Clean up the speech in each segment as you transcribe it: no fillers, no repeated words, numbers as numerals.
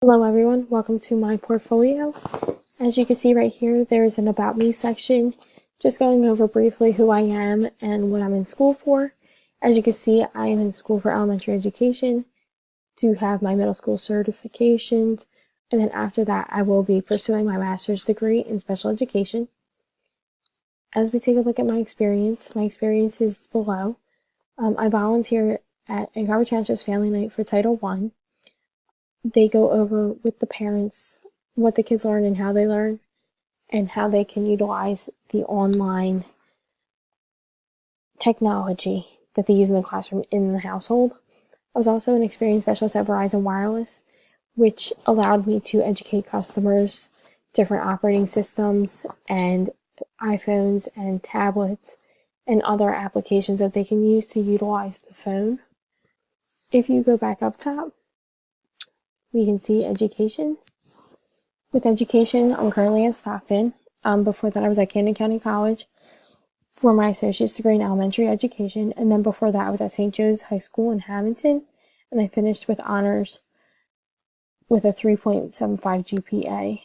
Hello everyone, welcome to my portfolio. As you can see right here, there is an About Me section, just going over briefly who I am and what I'm in school for. As you can see, I am in school for elementary education to have my middle school certifications, and then after that I will be pursuing my master's degree in special education. As we take a look at my experience is below. I volunteer at Ann Arbor Township's Family Night for Title I. They go over with the parents what the kids learn and how they learn and how they can utilize the online technology that they use in the classroom in the household. I was also an experienced specialist at Verizon Wireless, which allowed me to educate customers different operating systems and iPhones and tablets and other applications that they can use to utilize the phone. If you go back up top, we can see education. With education, I'm currently at Stockton. Before that, I was at Camden County College for my associate's degree in elementary education. And then before that, I was at St. Joe's High School in Hamilton. And I finished with honors with a 3.75 GPA.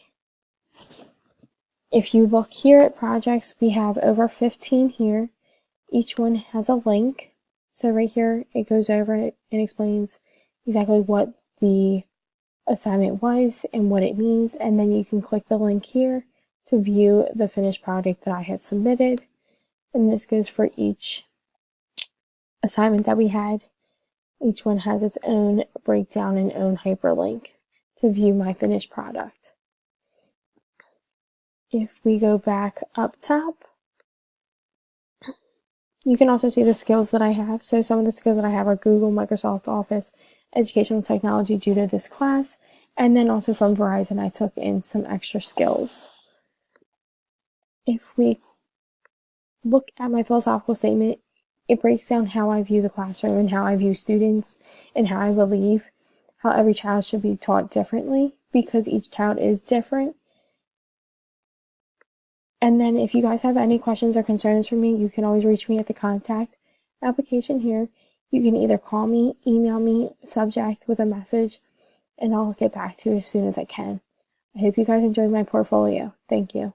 If you look here at projects, we have over 15 here. Each one has a link. So right here, it goes over it and explains exactly what the assignment was and what it means, and then you can click the link here to view the finished project that I had submitted. And this goes for each assignment that we had. Each one has its own breakdown and own hyperlink to view my finished product. If we go back up top, you can also see the skills that I have. So some of the skills that I have are Google, Microsoft Office, educational technology due to this class, and then also from Verizon I took in some extra skills. If we look at my philosophical statement, it breaks down how I view the classroom and how I view students and how I believe how every child should be taught differently because each child is different. And then if you guys have any questions or concerns for me, you can always reach me at the contact application here. You can either call me, email me, subject with a message, and I'll get back to you as soon as I can. I hope you guys enjoyed my portfolio. Thank you.